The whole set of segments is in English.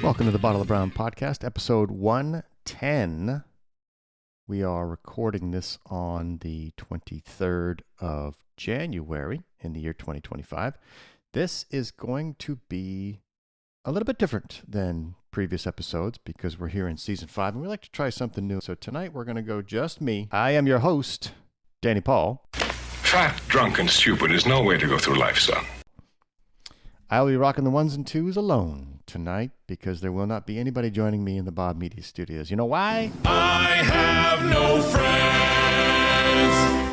Welcome to the Bottle of Brown podcast, episode 110. We are recording this on the 23rd of January in the year 2025. This is going to be a little bit different than previous episodes because we're here in season 5 and we like to try something new. So tonight we're going to go just me. I am your host, Danny Paul. Fat, drunk, and stupid is no way to go through life, son. I'll be rocking the ones and twos alone tonight because there will not be anybody joining me in the Bob Media Studios. You know why? I have no friends.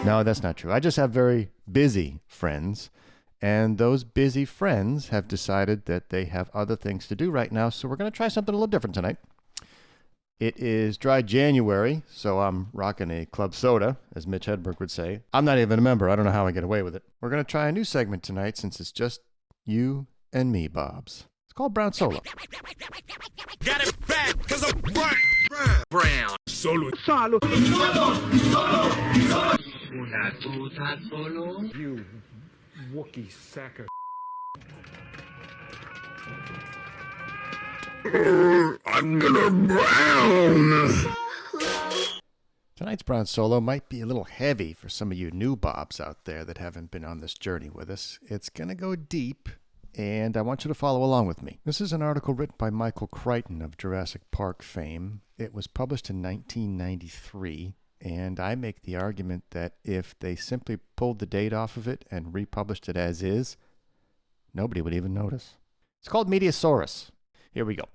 No, that's not true. I just have very busy friends, and those busy friends have decided that they have other things to do right now, so we're going to try something a little different tonight. It is dry January, so I'm rocking a club soda, as Mitch Hedberg would say. I'm not even a member. I don't know how I get away with it. We're going to try a new segment tonight since it's just you and me, Bobs. It's called Brown Solo. Got it back because I'm brown. Solo. You Wookie sack of I'm gonna brown. Tonight's Brown Solo might be a little heavy for some of you new Bobs out there that haven't been on this journey with us. It's going to go deep, and I want you to follow along with me. This is an article written by Michael Crichton of Jurassic Park fame. It was published in 1993, and I make the argument that if they simply pulled the date off of it and republished it as is, nobody would even notice. It's called Mediasaurus. Here we go.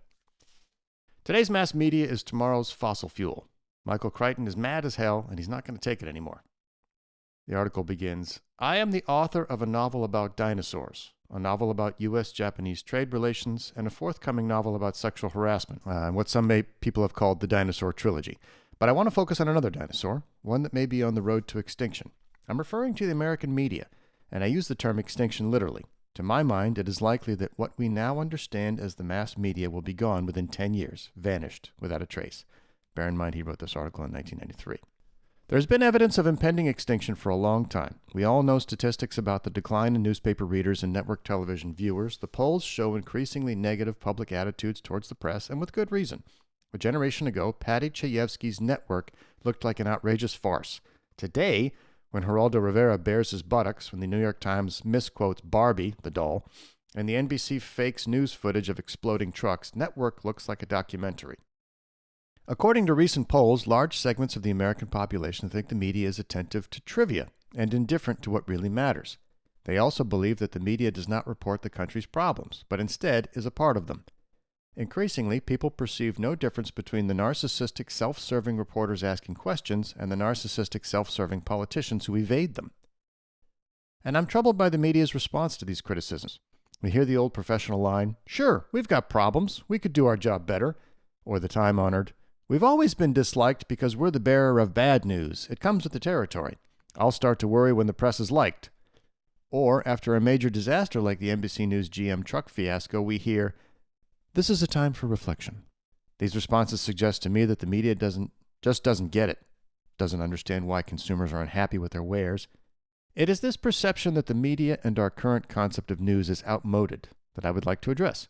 Today's mass media is tomorrow's fossil fuel. Michael Crichton is mad as hell, and he's not going to take it anymore. The article begins, I am the author of a novel about dinosaurs, a novel about U.S.-Japanese trade relations, and a forthcoming novel about sexual harassment, what some people have called the dinosaur trilogy. But I want to focus on another dinosaur, one that may be on the road to extinction. I'm referring to the American media, and I use the term extinction literally. To my mind, it is likely that what we now understand as the mass media will be gone within 10 years, vanished without a trace. Bear in mind, he wrote this article in 1993. There's been evidence of impending extinction for a long time. We all know statistics about the decline in newspaper readers and network television viewers. The polls show increasingly negative public attitudes towards the press, and with good reason. A generation ago, Patty Chayefsky's network looked like an outrageous farce. Today, when Geraldo Rivera bares his buttocks, when the New York Times misquotes Barbie, the doll, and the NBC fakes news footage of exploding trucks, network looks like a documentary. According to recent polls, large segments of the American population think the media is attentive to trivia and indifferent to what really matters. They also believe that the media does not report the country's problems, but instead is a part of them. Increasingly, people perceive no difference between the narcissistic, self-serving reporters asking questions and the narcissistic, self-serving politicians who evade them. And I'm troubled by the media's response to these criticisms. We hear the old professional line, sure, we've got problems, we could do our job better, or the time-honored, we've always been disliked because we're the bearer of bad news. It comes with the territory. I'll start to worry when the press is liked. Or, after a major disaster like the NBC News GM truck fiasco, we hear, this is a time for reflection. These responses suggest to me that the media doesn't get it, doesn't understand why consumers are unhappy with their wares. It is this perception that the media and our current concept of news is outmoded that I would like to address.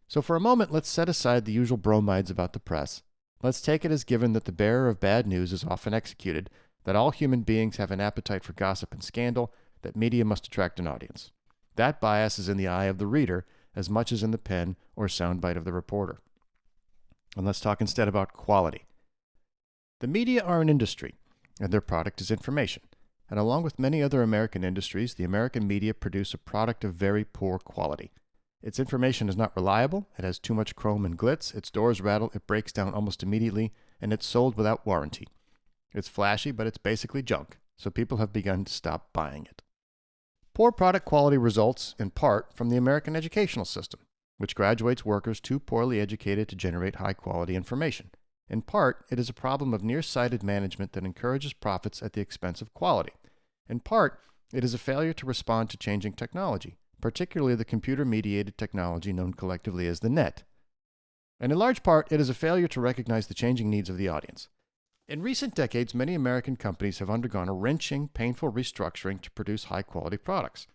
So for a moment, let's set aside the usual bromides about the press. Let's take it as given that the bearer of bad news is often executed, that all human beings have an appetite for gossip and scandal, that media must attract an audience. That bias is in the eye of the reader as much as in the pen or soundbite of the reporter. And let's talk instead about quality. The media are an industry, and their product is information. And along with many other American industries, the American media produce a product of very poor quality. Its information is not reliable, it has too much chrome and glitz, its doors rattle, it breaks down almost immediately, and it's sold without warranty. It's flashy, but it's basically junk, so people have begun to stop buying it. Poor product quality results, in part, from the American educational system, which graduates workers too poorly educated to generate high-quality information. In part, it is a problem of nearsighted management that encourages profits at the expense of quality. In part, it is a failure to respond to changing technology, particularly the computer-mediated technology known collectively as the net. And in large part, it is a failure to recognize the changing needs of the audience. In recent decades, many American companies have undergone a wrenching, painful restructuring to produce high-quality products.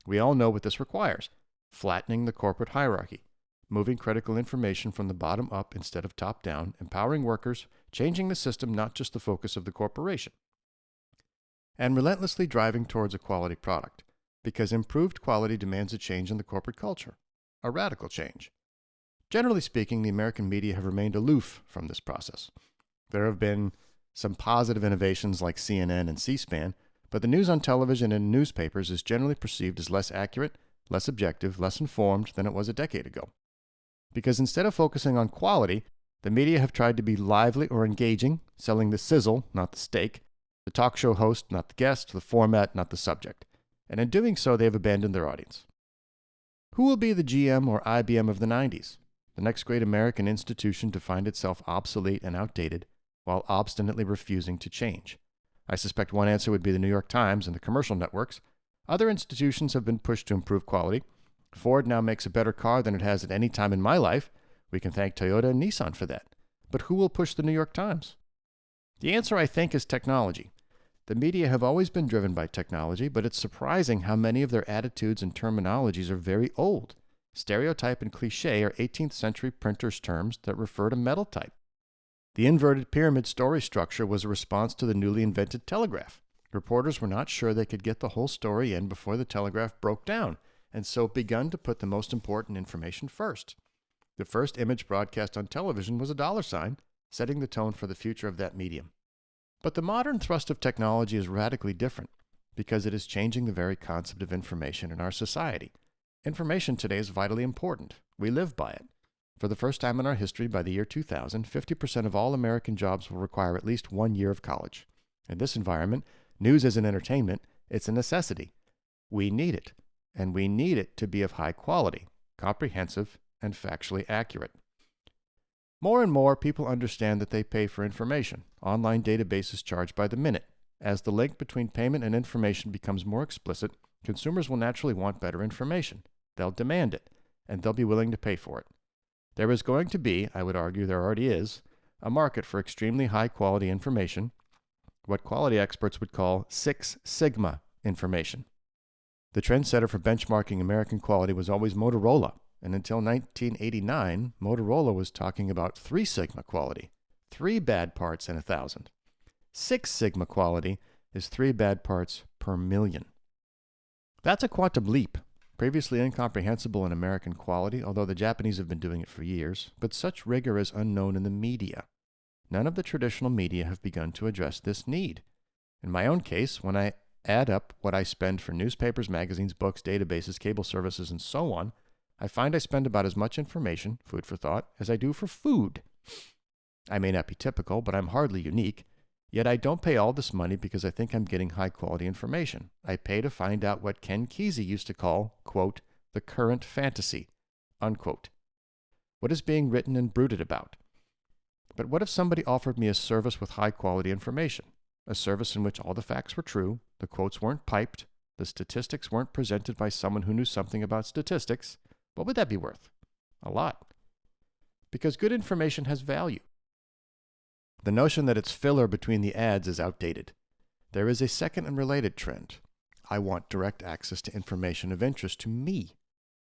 We all know what this requires: flattening the corporate hierarchy, moving critical information from the bottom up instead of top down, empowering workers, changing the system, not just the focus of the corporation. And relentlessly driving towards a quality product, because improved quality demands a change in the corporate culture, a radical change. Generally speaking, the American media have remained aloof from this process. There have been some positive innovations like CNN and C-SPAN, but the news on television and newspapers is generally perceived as less accurate, less objective, less informed than it was a decade ago. Because instead of focusing on quality, the media have tried to be lively or engaging, selling the sizzle, not the steak, the talk show host, not the guest, the format, not the subject. And in doing so, they have abandoned their audience. Who will be the GM or IBM of the 90s? The next great American institution to find itself obsolete and outdated while obstinately refusing to change. I suspect one answer would be the New York Times and the commercial networks. Other institutions have been pushed to improve quality. Ford now makes a better car than it has at any time in my life. We can thank Toyota and Nissan for that. But who will push the New York Times? The answer, I think, is technology. The media have always been driven by technology, but it's surprising how many of their attitudes and terminologies are very old. Stereotype and cliché are 18th century printers' terms that refer to metal type. The inverted pyramid story structure was a response to the newly invented telegraph. Reporters were not sure they could get the whole story in before the telegraph broke down, and so begun to put the most important information first. The first image broadcast on television was a $, setting the tone for the future of that medium. But the modern thrust of technology is radically different, because it is changing the very concept of information in our society. Information today is vitally important. We live by it. For the first time in our history, by the year 2000, 50% of all American jobs will require at least 1 year of college. In this environment, news isn't entertainment, it's a necessity. We need it, and we need it to be of high quality, comprehensive, and factually accurate. More and more, people understand that they pay for information. Online databases charge by the minute. As the link between payment and information becomes more explicit, consumers will naturally want better information. They'll demand it, and they'll be willing to pay for it. There is going to be, I would argue there already is, a market for extremely high-quality information, what quality experts would call Six Sigma information. The trendsetter for benchmarking American quality was always Motorola, and until 1989, Motorola was talking about 3 Sigma quality, 3 bad parts in 1,000. 6 Sigma quality is 3 bad parts per million. That's a quantum leap. Previously incomprehensible in American quality, although the Japanese have been doing it for years, but such rigor is unknown in the media. None of the traditional media have begun to address this need. In my own case, when I add up what I spend for newspapers, magazines, books, databases, cable services, and so on, I find I spend about as much information, food for thought, as I do for food. I may not be typical, but I'm hardly unique. Yet I don't pay all this money because I think I'm getting high-quality information. I pay to find out what Ken Kesey used to call, quote, the current fantasy, unquote. What is being written and brooded about? But what if somebody offered me a service with high-quality information? A service in which all the facts were true, the quotes weren't piped, the statistics weren't presented by someone who knew something about statistics. What would that be worth? A lot. Because good information has value. The notion that it's filler between the ads is outdated. There is a second and related trend. I want direct access to information of interest to me,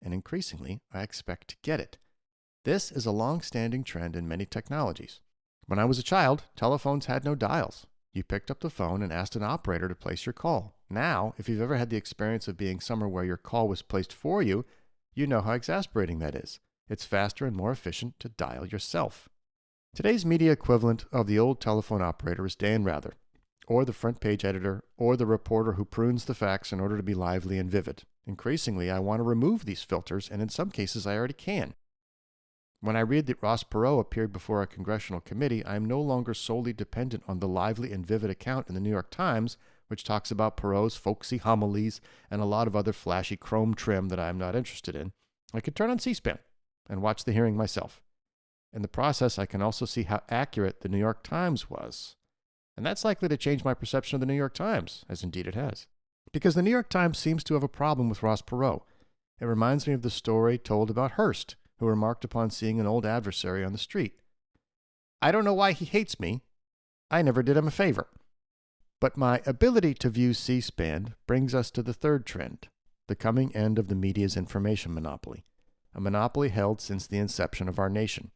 and increasingly, I expect to get it. This is a long-standing trend in many technologies. When I was a child, telephones had no dials. You picked up the phone and asked an operator to place your call. Now, if you've ever had the experience of being somewhere where your call was placed for you, you know how exasperating that is. It's faster and more efficient to dial yourself. Today's media equivalent of the old telephone operator is Dan Rather, or the front page editor, or the reporter who prunes the facts in order to be lively and vivid. Increasingly, I want to remove these filters, and in some cases I already can. When I read that Ross Perot appeared before a congressional committee, I am no longer solely dependent on the lively and vivid account in the New York Times, which talks about Perot's folksy homilies and a lot of other flashy chrome trim that I am not interested in. I could turn on C-SPAN and watch the hearing myself. In the process, I can also see how accurate the New York Times was. And that's likely to change my perception of the New York Times, as indeed it has. Because the New York Times seems to have a problem with Ross Perot. It reminds me of the story told about Hearst, who remarked upon seeing an old adversary on the street. I don't know why he hates me. I never did him a favor. But my ability to view C-SPAN brings us to the third trend, the coming end of the media's information monopoly. a monopoly held since the inception of our nation.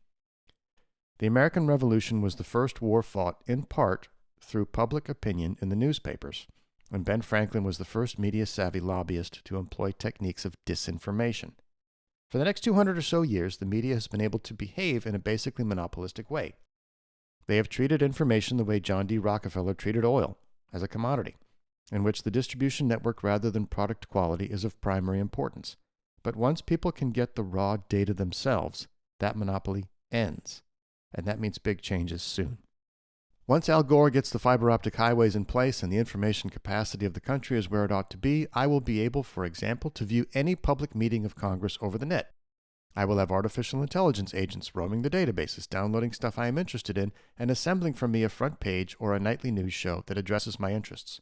The American Revolution was the first war fought, in part, through public opinion in the newspapers, and Ben Franklin was the first media-savvy lobbyist to employ techniques of disinformation. For the next 200 or so years, the media has been able to behave in a basically monopolistic way. They have treated information the way John D. Rockefeller treated oil, as a commodity, in which the distribution network rather than product quality is of primary importance. But once people can get the raw data themselves, that monopoly ends, and that means big changes soon. Once Al Gore gets the fiber optic highways in place and the information capacity of the country is where it ought to be, I will be able, for example, to view any public meeting of Congress over the net. I will have artificial intelligence agents roaming the databases, downloading stuff I am interested in, and assembling for me a front page or a nightly news show that addresses my interests.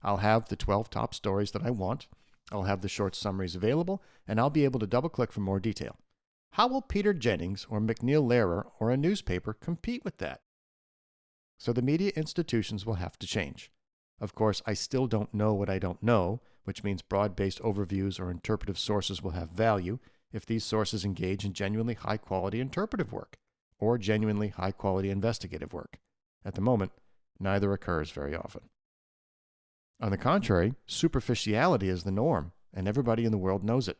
I'll have the 12 top stories that I want, I'll have the short summaries available, and I'll be able to double-click for more detail. How will Peter Jennings or McNeil Lehrer or a newspaper compete with that? So the media institutions will have to change. Of course, I still don't know what I don't know, which means broad-based overviews or interpretive sources will have value if these sources engage in genuinely high-quality interpretive work or genuinely high-quality investigative work. At the moment, neither occurs very often. On the contrary, superficiality is the norm, and everybody in the world knows it.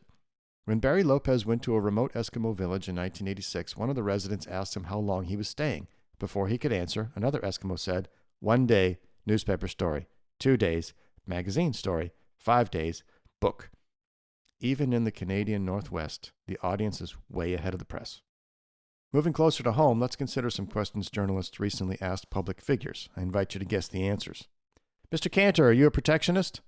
When Barry Lopez went to a remote Eskimo village in 1986, one of the residents asked him how long he was staying. Before he could answer, another Eskimo said, 1 day, newspaper story. 2 days, magazine story. 5 days, book. Even in the Canadian Northwest, the audience is way ahead of the press. Moving closer to home, let's consider some questions journalists recently asked public figures. I invite you to guess the answers. Mr. Cantor, are you a protectionist?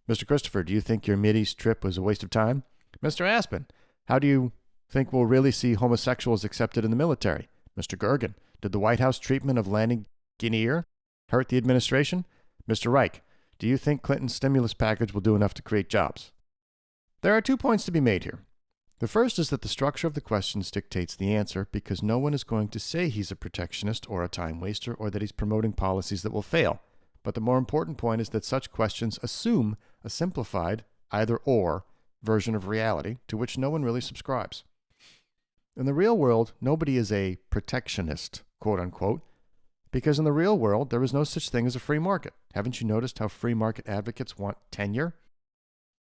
Mr. Christopher, do you think your Mideast trip was a waste of time? Mr. Aspen, how do you think we'll really see homosexuals accepted in the military? Mr. Gergen, did the White House treatment of landing Guinea hurt the administration? Mr. Reich, do you think Clinton's stimulus package will do enough to create jobs? There are 2 points to be made here. The first is that the structure of the questions dictates the answer because no one is going to say he's a protectionist or a time waster or that he's promoting policies that will fail. But the more important point is that such questions assume a simplified either-or version of reality to which no one really subscribes. In the real world, nobody is a protectionist, quote-unquote, because in the real world, there is no such thing as a free market. Haven't you noticed how free market advocates want tenure?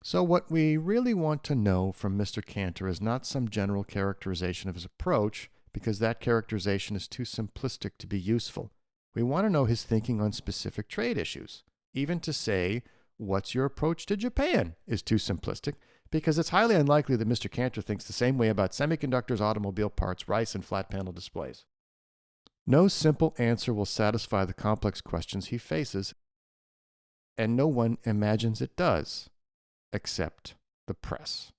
So what we really want to know from Mr. Cantor is not some general characterization of his approach, because that characterization is too simplistic to be useful. We want to know his thinking on specific trade issues. Even to say, what's your approach to Japan, is too simplistic, because it's highly unlikely that Mr. Cantor thinks the same way about semiconductors, automobile parts, rice, and flat panel displays. No simple answer will satisfy the complex questions he faces, and no one imagines it does, except the press.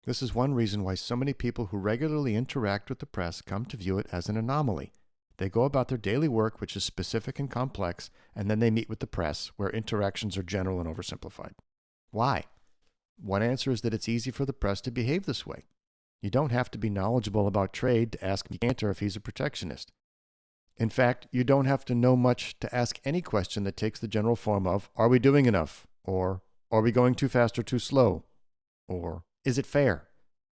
This is one reason why so many people who regularly interact with the press come to view it as an anomaly. They go about their daily work, which is specific and complex, and then they meet with the press, where interactions are general and oversimplified. Why? One answer is that it's easy for the press to behave this way. You don't have to be knowledgeable about trade to ask Cantor if he's a protectionist. In fact, you don't have to know much to ask any question that takes the general form of, are we doing enough? Or, are we going too fast or too slow? Or, is it fair?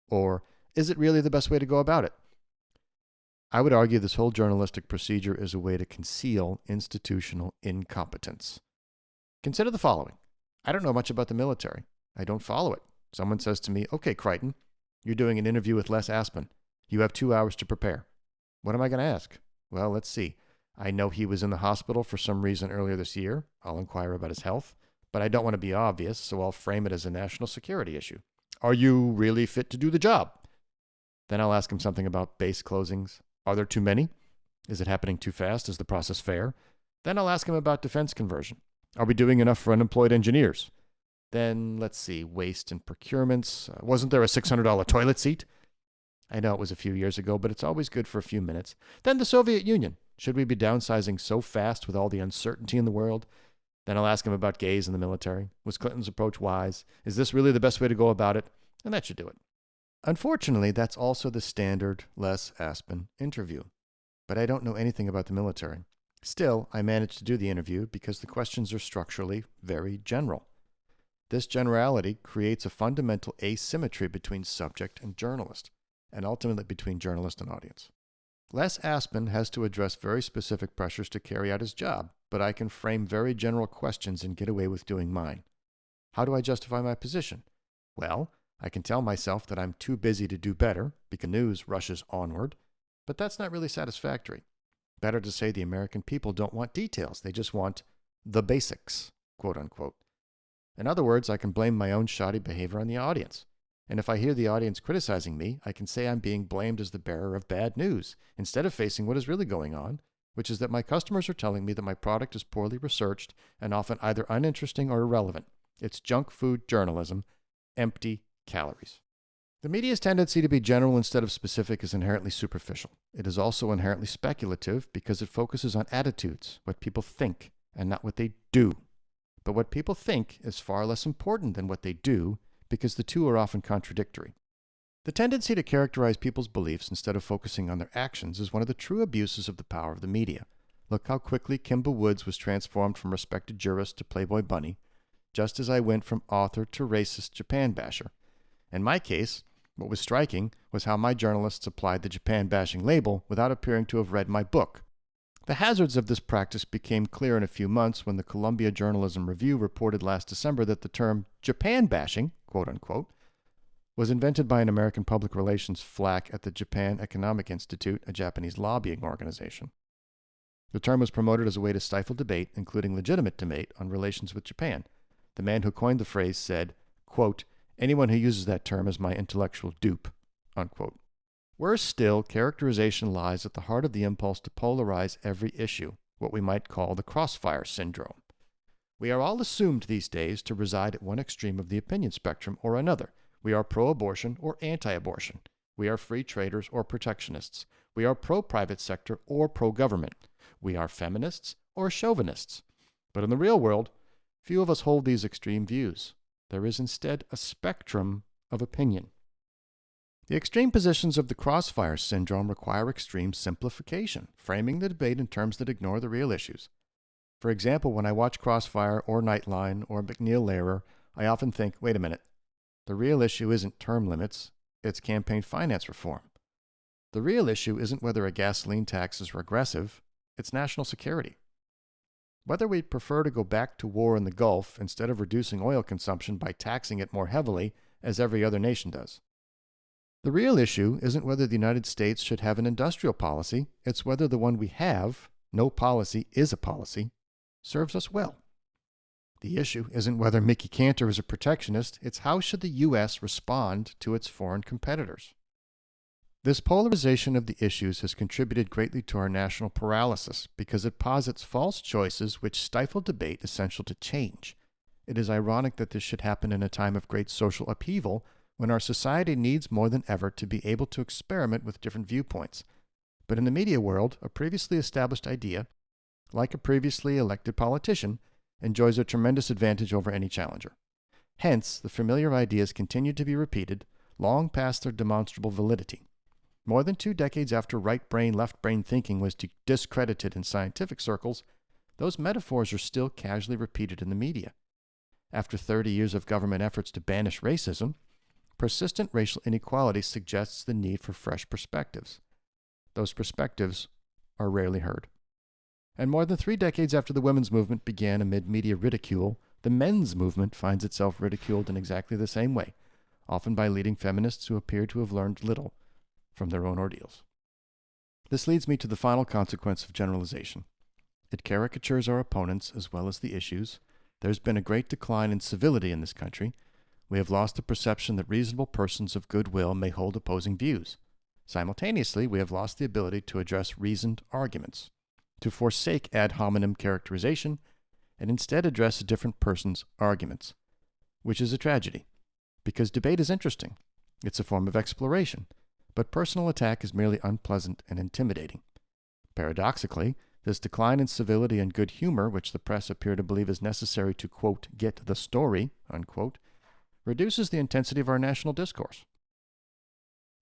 Or, is it really the best way to go about it? I would argue this whole journalistic procedure is a way to conceal institutional incompetence. Consider the following. I don't know much about the military. I don't follow it. Someone says to me, okay, Crichton, you're doing an interview with Les Aspen. You have 2 hours to prepare. What am I going to ask? Well, let's see. I know he was in the hospital for some reason earlier this year. I'll inquire about his health. But I don't want to be obvious, so I'll frame it as a national security issue. Are you really fit to do the job? Then I'll ask him something about base closings. Are there too many? Is it happening too fast? Is the process fair? Then I'll ask him about defense conversion. Are we doing enough for unemployed engineers? Then, let's see, waste and procurements. Wasn't there a $600 toilet seat? I know it was a few years ago, but it's always good for a few minutes. Then the Soviet Union. Should we be downsizing so fast with all the uncertainty in the world? Then I'll ask him about gays in the military. Was Clinton's approach wise? Is this really the best way to go about it? And that should do it. Unfortunately, that's also the standard Les Aspen interview. But I don't know anything about the military. Still, I managed to do the interview because the questions are structurally very general. This generality creates a fundamental asymmetry between subject and journalist, and ultimately between journalist and audience. Les Aspin has to address very specific pressures to carry out his job, but I can frame very general questions and get away with doing mine. How do I justify my position? Well, I can tell myself that I'm too busy to do better because news rushes onward, but that's not really satisfactory. Better to say the American people don't want details, they just want the basics, quote unquote. In other words, I can blame my own shoddy behavior on the audience. And if I hear the audience criticizing me, I can say I'm being blamed as the bearer of bad news, instead of facing what is really going on, which is that my customers are telling me that my product is poorly researched and often either uninteresting or irrelevant. It's junk food journalism, empty calories. The media's tendency to be general instead of specific is inherently superficial. It is also inherently speculative because it focuses on attitudes, what people think, and not what they do. But what people think is far less important than what they do, because the two are often contradictory. The tendency to characterize people's beliefs instead of focusing on their actions is one of the true abuses of the power of the media. Look how quickly Kimba Woods was transformed from respected jurist to Playboy bunny, just as I went from author to racist Japan basher. In my case, what was striking was how my journalists applied the Japan bashing label without appearing to have read my book. The hazards of this practice became clear in a few months when the Columbia Journalism Review reported last December that the term Japan bashing, quote unquote, was invented by an American public relations flack at the Japan Economic Institute, a Japanese lobbying organization. The term was promoted as a way to stifle debate, including legitimate debate, on relations with Japan. The man who coined the phrase said, quote, "Anyone who uses that term is my intellectual dupe," unquote. Worse still, characterization lies at the heart of the impulse to polarize every issue, what we might call the crossfire syndrome. We are all assumed these days to reside at one extreme of the opinion spectrum or another. We are pro-abortion or anti-abortion. We are free traders or protectionists. We are pro-private sector or pro-government. We are feminists or chauvinists. But in the real world, few of us hold these extreme views. There is instead a spectrum of opinion. The extreme positions of the crossfire syndrome require extreme simplification, framing the debate in terms that ignore the real issues. For example, when I watch Crossfire or Nightline or McNeil-Lehrer, I often think, wait a minute, the real issue isn't term limits, it's campaign finance reform. The real issue isn't whether a gasoline tax is regressive, it's national security. Whether we'd prefer to go back to war in the Gulf instead of reducing oil consumption by taxing it more heavily, as every other nation does. The real issue isn't whether the United States should have an industrial policy, it's whether the one we have, no policy is a policy, serves us well. The issue isn't whether Mickey Cantor is a protectionist, it's how should the U.S. respond to its foreign competitors. This polarization of the issues has contributed greatly to our national paralysis because it posits false choices which stifle debate essential to change. It is ironic that this should happen in a time of great social upheaval when our society needs more than ever to be able to experiment with different viewpoints. But in the media world, a previously established idea, like a previously elected politician, enjoys a tremendous advantage over any challenger. Hence, the familiar ideas continue to be repeated long past their demonstrable validity. More than 2 decades after right brain, left brain thinking was discredited in scientific circles, those metaphors are still casually repeated in the media. After 30 years of government efforts to banish racism, persistent racial inequality suggests the need for fresh perspectives. Those perspectives are rarely heard. And more than 3 decades after the women's movement began amid media ridicule, the men's movement finds itself ridiculed in exactly the same way, often by leading feminists who appear to have learned little from their own ordeals. This leads me to the final consequence of generalization. It caricatures our opponents as well as the issues. There's been a great decline in civility in this country. We have lost the perception that reasonable persons of goodwill may hold opposing views. Simultaneously, we have lost the ability to address reasoned arguments, to forsake ad hominem characterization, and instead address a different person's arguments, which is a tragedy, because debate is interesting. It's a form of exploration, but personal attack is merely unpleasant and intimidating. Paradoxically, this decline in civility and good humor, which the press appear to believe is necessary to, quote, get the story, unquote, reduces the intensity of our national discourse.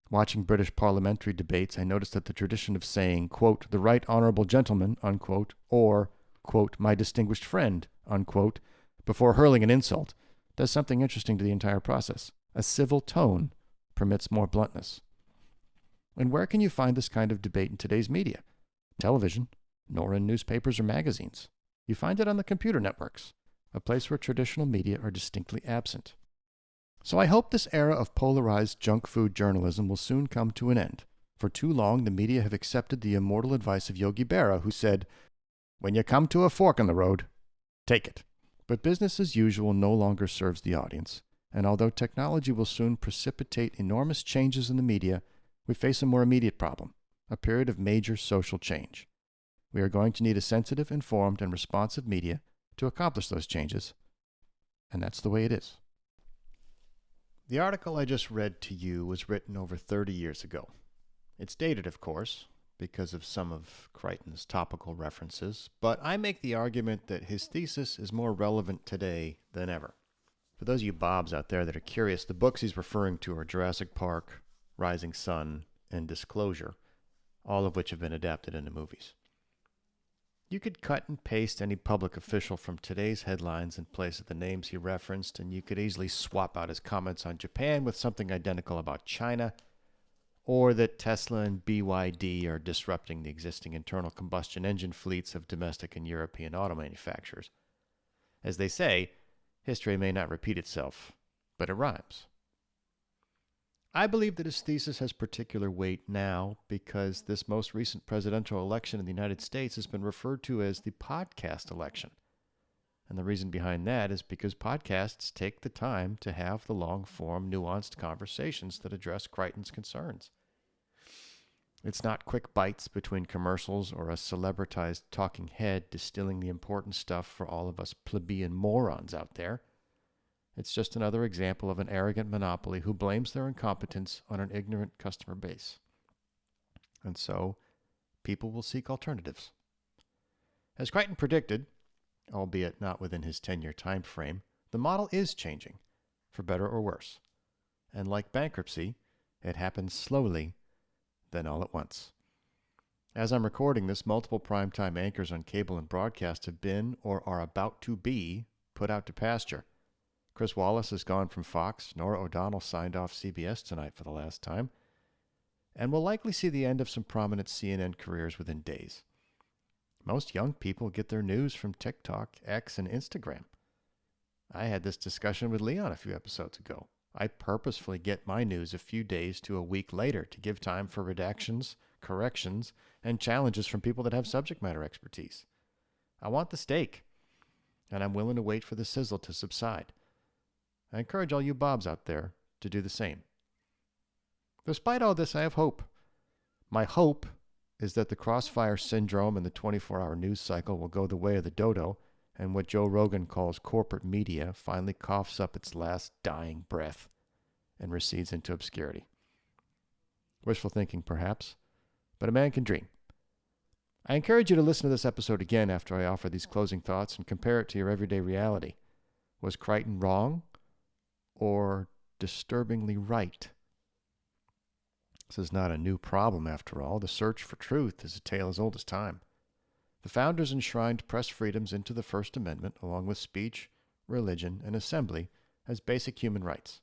Watching British parliamentary debates, I noticed that the tradition of saying, quote, the right honourable gentleman, unquote, or, quote, my distinguished friend, unquote, before hurling an insult, does something interesting to the entire process. A civil tone permits more bluntness. And where can you find this kind of debate in today's media? Television, nor in newspapers or magazines. You find it on the computer networks, a place where traditional media are distinctly absent. So I hope this era of polarized junk food journalism will soon come to an end. For too long, the media have accepted the immortal advice of Yogi Berra, who said, "When you come to a fork in the road, take it." But business as usual no longer serves the audience, and although technology will soon precipitate enormous changes in the media, we face a more immediate problem, a period of major social change. We are going to need a sensitive, informed, and responsive media to accomplish those changes, and that's the way it is. The article I just read to you was written over 30 years ago. It's dated, of course, because of some of Crichton's topical references, but I make the argument that his thesis is more relevant today than ever. For those of you bobs out there that are curious, the books he's referring to are Jurassic Park, Rising Sun, and Disclosure, all of which have been adapted into movies. You could cut and paste any public official from today's headlines in place of the names he referenced, and you could easily swap out his comments on Japan with something identical about China, or that Tesla and BYD are disrupting the existing internal combustion engine fleets of domestic and European auto manufacturers. As they say, history may not repeat itself, but it rhymes. I believe that his thesis has particular weight now because this most recent presidential election in the United States has been referred to as the podcast election. And the reason behind that is because podcasts take the time to have the long-form, nuanced conversations that address Crichton's concerns. It's not quick bites between commercials or a celebritized talking head distilling the important stuff for all of us plebeian morons out there. It's just another example of an arrogant monopoly who blames their incompetence on an ignorant customer base. And so, people will seek alternatives. As Crichton predicted, albeit not within his 10-year time frame, the model is changing, for better or worse. And like bankruptcy, it happens slowly, then all at once. As I'm recording this, multiple primetime anchors on cable and broadcast have been, or are about to be, put out to pasture. Chris Wallace has gone from Fox, Nora O'Donnell signed off CBS tonight for the last time, and we'll likely see the end of some prominent CNN careers within days. Most young people get their news from TikTok, X, and Instagram. I had this discussion with Leon a few episodes ago. I purposefully get my news a few days to a week later to give time for redactions, corrections, and challenges from people that have subject matter expertise. I want the steak, and I'm willing to wait for the sizzle to subside. I encourage all you bobs out there to do the same. Despite all this, I have hope. My hope is that the crossfire syndrome and the 24-hour news cycle will go the way of the dodo, and what Joe Rogan calls corporate media finally coughs up its last dying breath and recedes into obscurity. Wishful thinking, perhaps, but a man can dream. I encourage you to listen to this episode again after I offer these closing thoughts and compare it to your everyday reality. Was Crichton wrong or disturbingly right? This is not a new problem, after all. The search for truth is a tale as old as time. The founders enshrined press freedoms into the First Amendment, along with speech, religion, and assembly, as basic human rights.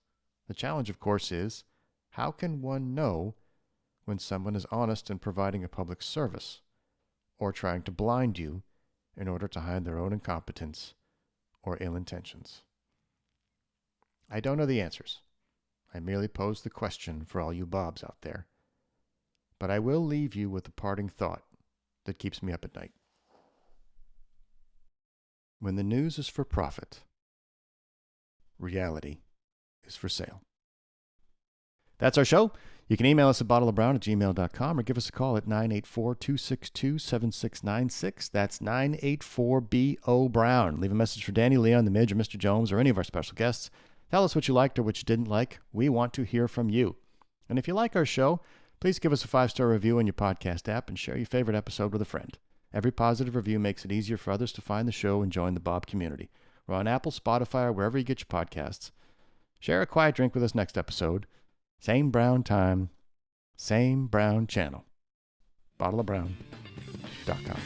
The challenge, of course, is how can one know when someone is honest in providing a public service, or trying to blind you in order to hide their own incompetence or ill intentions? I don't know the answers. I merely pose the question for all you bobs out there. But I will leave you with a parting thought that keeps me up at night. When the news is for profit, reality is for sale. That's our show. You can email us at bottleofbrown@gmail.com or give us a call at 984-262-7696. That's 984-BO-BROWN. Leave a message for Danny, Leon, the Midge, or Mr. Jones, or any of our special guests. Tell us what you liked or what you didn't like. We want to hear from you. And if you like our show, please give us a 5-star review on your podcast app and share your favorite episode with a friend. Every positive review makes it easier for others to find the show and join the Bob community. We're on Apple, Spotify, or wherever you get your podcasts. Share a quiet drink with us next episode. Same brown time, same brown channel. bottleofbrown.com.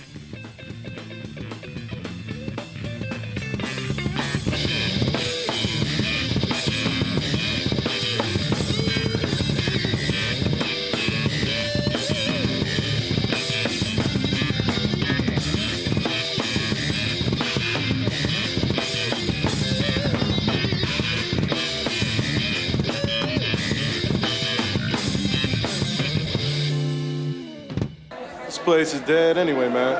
place is dead anyway, man.